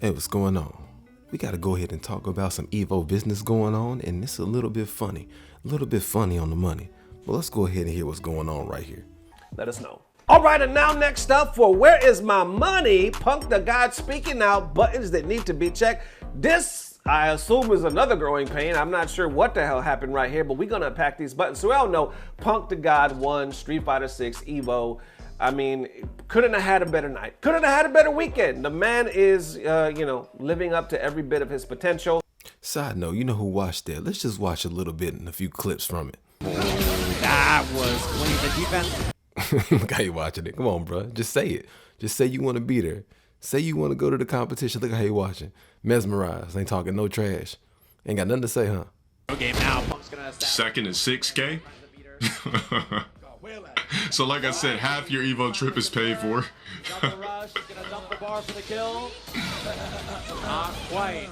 Hey, what's going on? We gotta go ahead and talk about some EVO business going on, and it's a little bit funny on the money. But let's go ahead and hear what's going on right here. Let us know. All right, and now next up for Where Is My Money? Punk the God speaking out, buttons that need to be checked. This, I assume, is another growing pain. I'm not sure what the hell happened right here, but we're gonna unpack these buttons. So we all know Punk the God won Street Fighter 6 EVO. I mean, couldn't have had a better night. Couldn't have had a better weekend. The man is, living up to every bit of his potential. Side note, you know who watched that? Let's just watch a little bit and a few clips from it. That was clean. The defense. Look how you watching it. Come on, bro. Just say it. Just say you want to be there. Say you want to go to the competition. Look how you watching. Mesmerized. Ain't talking no trash. Ain't got nothing to say, huh? Okay, now Punk's gonna second is 6K. So like I said, half your EVO trip is paid for. Rush gonna dump the bar for the kill. Not quite.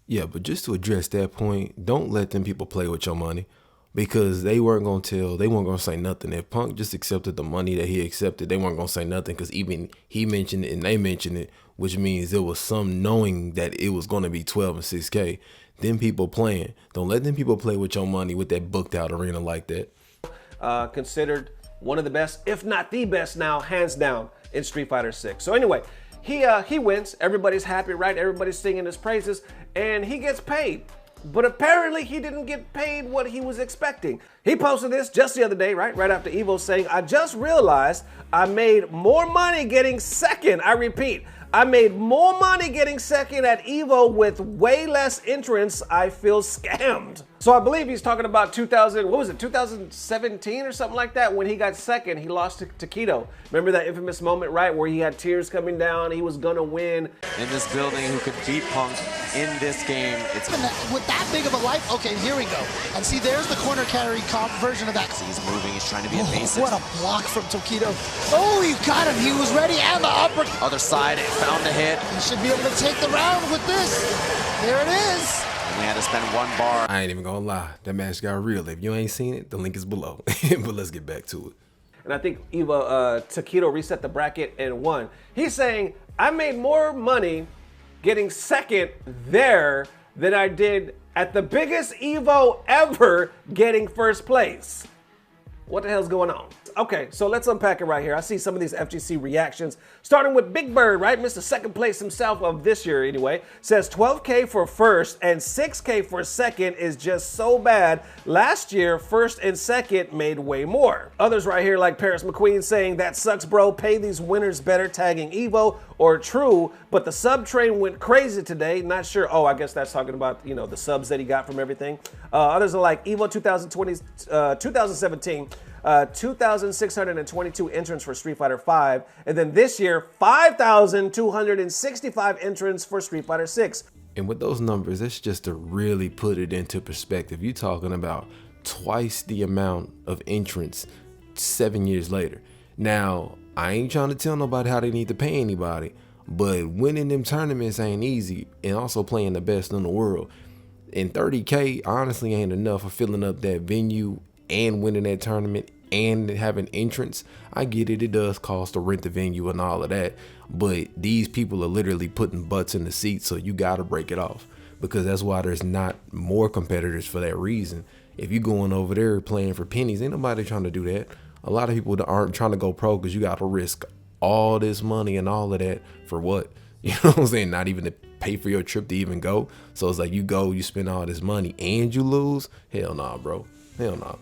Yeah, but just to address that point, don't let them people play with your money, because they weren't going to say nothing. If Punk just accepted the money that he accepted, they weren't going to say nothing, because even he mentioned it and they mentioned it, which means there was some knowing that it was going to be 12 and 6K. Them people playing. Don't let them people play with your money with that booked out arena like that. Considered one of the best, if not the best now, hands down, in Street Fighter 6. So anyway, he wins. Everybody's happy, right? Everybody's singing his praises, and he gets paid. But apparently he didn't get paid what he was expecting. He posted this just the other day, right after EVO, saying, "I just realized I made more money getting second. I repeat, I made more money getting second at EVO with way less entrants. I feel scammed." So I believe he's talking about 2017 or something like that, when he got second. He lost to Tokido. Remember that infamous moment, right, where he had tears coming down, he was gonna win. In this building, who could beat Punk in this game. It's with that big of a life. Okay, here we go. And see, there's the corner carry comp version of that. He's moving, he's trying to be evasive. What a block from Tokido. Oh, you got him, he was ready, and the upper. Other side, it found a hit. He should be able to take the round with this. There it is. We had to spend one bar. I ain't even gonna lie, that match got real. If you ain't seen it, the link is below. But let's get back to it. And I think Tokido reset the bracket and won. He's saying, I made more money getting second there than I did at the biggest EVO ever getting first place. What the hell's going on? Okay, so let's unpack it right here. I see some of these FGC reactions, starting with Big Bird, right? Mr. Second Place himself of this year anyway, says 12K for first and 6K for second is just so bad. Last year, first and second made way more. Others right here like Paris McQueen saying, that sucks, bro. Pay these winners better, tagging EVO or true, but the sub train went crazy today. Not sure. Oh, I guess that's talking about, the subs that he got from everything. Others are like EVO 2017, 2,622 entrants for Street Fighter 5, and then this year 5,265 entrants for Street Fighter 6. And with those numbers, that's just to really put it into perspective. You're talking about twice the amount of entrants 7 years later. Now, I ain't trying to tell nobody how they need to pay anybody, but winning them tournaments ain't easy, and also playing the best in the world. And 30K honestly ain't enough for filling up that venue and winning that tournament and having entrance. I get it, it does cost to rent the venue and all of that, but these people are literally putting butts in the seats, so you gotta break it off, because that's why there's not more competitors for that reason. If you going over there playing for pennies, ain't nobody trying to do that. A lot of people aren't trying to go pro because you gotta risk all this money and all of that for what? You know what I'm saying? Not even to pay for your trip to even go. So it's like you go, you spend all this money and you lose? Hell nah, bro. Hell nah.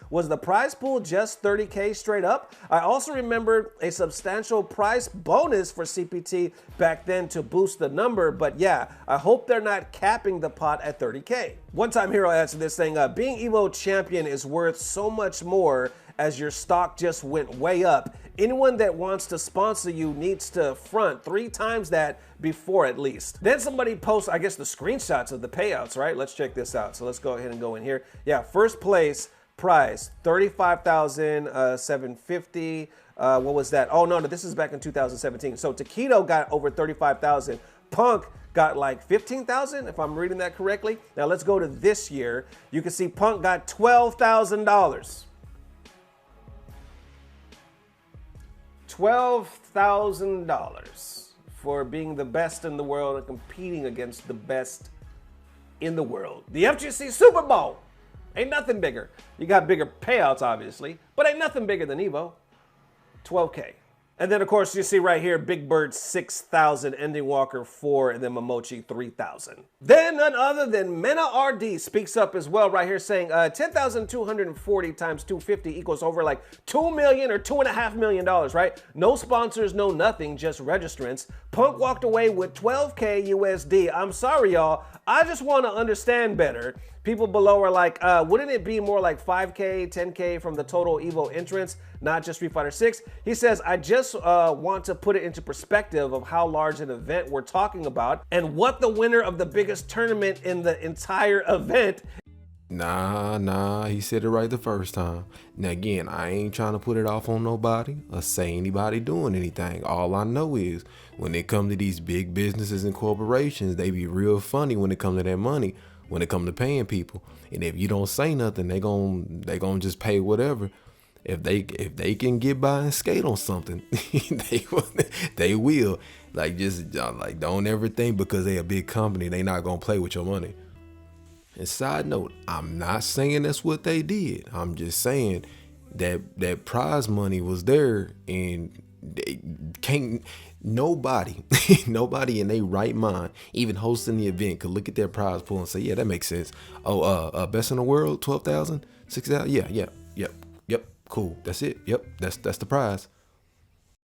Was the prize pool just 30K straight up? I also remember a substantial prize bonus for CPT back then to boost the number, but yeah, I hope they're not capping the pot at 30K. One time Hero answered this saying, being EVO champion is worth so much more as your stock just went way up. Anyone that wants to sponsor you needs to front 3 times that before at least. Then somebody posts, I guess, the screenshots of the payouts, right? Let's check this out. So let's go ahead and go in here. Yeah, first place prize, $35,750. What was that? Oh, no, this is back in 2017. So Tokido got over 35,000. Punk got like 15,000, if I'm reading that correctly. Now let's go to this year. You can see Punk got $12,000. $12,000 for being the best in the world and competing against the best in the world. The FGC Super Bowl. Ain't nothing bigger. You got bigger payouts, obviously, but ain't nothing bigger than EVO. 12K. And then, of course, you see right here, Big Bird 6,000, Ending Walker 4, and then Momochi 3,000. Then none other than Mena RD speaks up as well right here saying 10,240 times 250 equals over like $2 million or $2.5 million, right? No sponsors, no nothing, just registrants. Punk walked away with 12K USD. I'm sorry, y'all. I just want to understand better. People below are like, wouldn't it be more like 5K, 10K from the total EVO entrance, not just Street Fighter 6? He says, I just want to put it into perspective of how large an event we're talking about and what the winner of the biggest tournament in the entire event. Nah, he said it right the first time. Now again, I ain't trying to put it off on nobody or say anybody doing anything. All I know is when it comes to these big businesses and corporations, they be real funny when it comes to that money, when it comes to paying people. And if you don't say nothing, they gon' just pay whatever. If they can get by and skate on something, they will. Like, just like, don't ever think because they a big company they not gonna play with your money. And side note, I'm not saying that's what they did. I'm just saying that prize money was there, and they can't nobody in their right mind, even hosting the event, could look at their prize pool and say, yeah, that makes sense. Oh, best in the world, 12,000, 6,000, yep, cool, that's it, yep, that's the prize.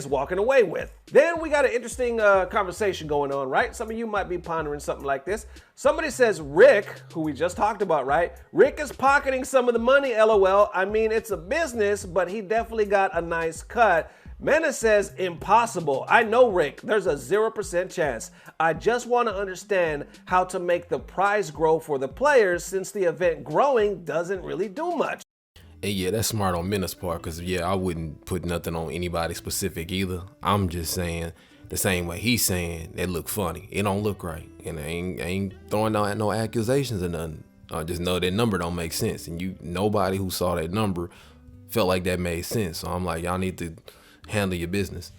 Walking away with. Then we got an interesting conversation going on, right? Some of you might be pondering something like this. Somebody says Rick, who we just talked about, right? Rick is pocketing some of the money, LOL. I mean, it's a business, but he definitely got a nice cut. Mena says impossible. I know, Rick, there's a 0% chance. I just want to understand how to make the prize grow for the players, since the event growing doesn't really do much. And yeah, that's smart on Mena's part, because yeah, I wouldn't put nothing on anybody specific either. I'm just saying the same way he's saying it look funny. It don't look right. And I ain't throwing out no accusations or nothing. I just know that number don't make sense. And nobody who saw that number felt like that made sense. So I'm like, y'all need to handle your business.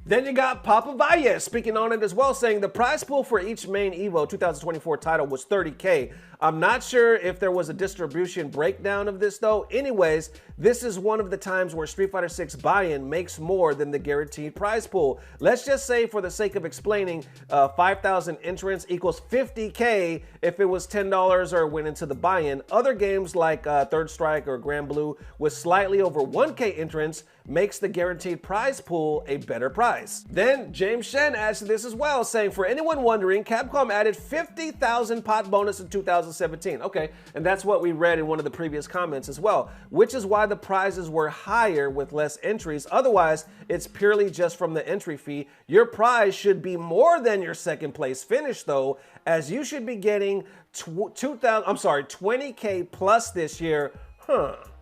Then you got Papa Valle speaking on it as well, saying the prize pool for each main EVO 2024 title was 30K. I'm not sure if there was a distribution breakdown of this though. Anyways, this is one of the times where Street Fighter 6 buy-in makes more than the guaranteed prize pool. Let's just say, for the sake of explaining, 5,000 entrants equals 50K if it was $10 or went into the buy-in. Other games like Third Strike or Grand Blue with slightly over 1K entrants makes the guaranteed prize pool a better prize. Then James Shen adds to this as well, saying, for anyone wondering, Capcom added 50,000 pot bonus in 2017. Okay, and that's what we read in one of the previous comments as well, which is why the prizes were higher with less entries. Otherwise, it's purely just from the entry fee. Your prize should be more than your second place finish though, as you should be getting 20K plus this year.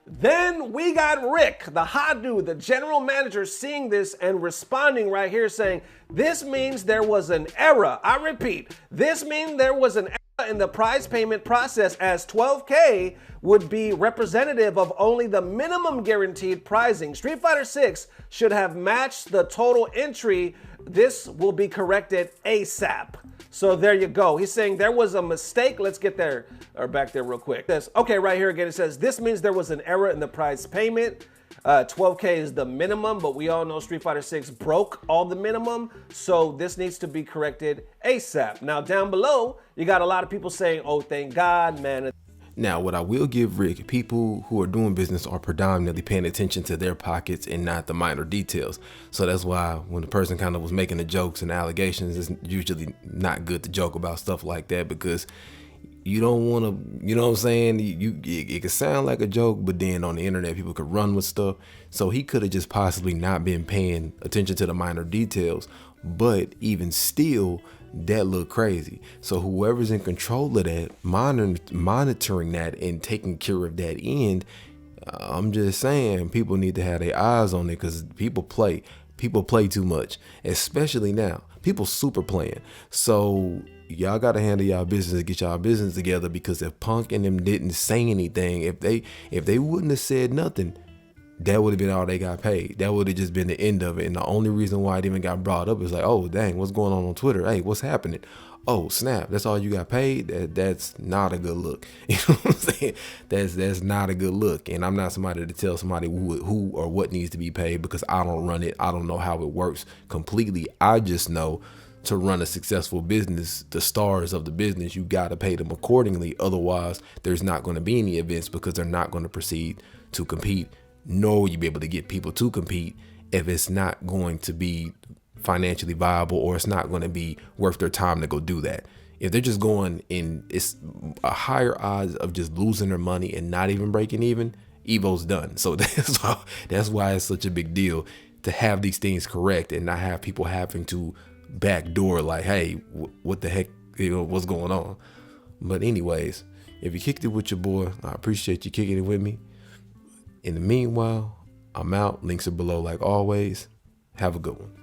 Then we got Rick, the hot dude, the general manager, seeing this and responding right here saying, this means there was an error. I repeat, this means there was an error in the prize payment process, as 12K would be representative of only the minimum guaranteed pricing. Street Fighter 6 should have matched the total entry. This will be corrected ASAP. So there you go. He's saying there was a mistake. Let's get there or back there real quick. Okay, right here again, it says this means there was an error in the prize payment. 12K is the minimum, but we all know Street Fighter 6 broke all the minimum, so this needs to be corrected ASAP. Now down below, you got a lot of people saying, oh, thank God, man. Now, what I will give Rick, people who are doing business are predominantly paying attention to their pockets and not the minor details. So that's why when the person kind of was making the jokes and allegations, it's usually not good to joke about stuff like that, because you don't want to, you know what I'm saying? It could sound like a joke, but then on the internet, people could run with stuff. So he could have just possibly not been paying attention to the minor details. But even still, that look crazy. So whoever's in control of that, monitoring that and taking care of that end, I'm just saying people need to have their eyes on it, because people play too much, especially now. People super playing. So y'all got to handle y'all business and get y'all business together, because if Punk and them didn't say anything, if they wouldn't have said nothing, that would have been all they got paid. That would have just been the end of it. And the only reason why it even got brought up is like, oh, dang, what's going on Twitter? Hey, what's happening? Oh, snap, that's all you got paid? That's not a good look. You know what I'm saying? That's not a good look. And I'm not somebody to tell somebody who or what needs to be paid, because I don't run it. I don't know how it works completely. I just know to run a successful business, the stars of the business, you got to pay them accordingly. Otherwise, there's not going to be any events, because they're not going to proceed to compete, nor will you be able to get people to compete if it's not going to be financially viable, or it's not going to be worth their time to go do that. If they're just going in, it's a higher odds of just losing their money and not even breaking even. EVO's done. So that's why it's such a big deal to have these things correct and not have people having to backdoor like, hey, what the heck, what's going on? But anyways, if you kicked it with your boy, I appreciate you kicking it with me. In the meanwhile, I'm out. Links are below like always. Have a good one.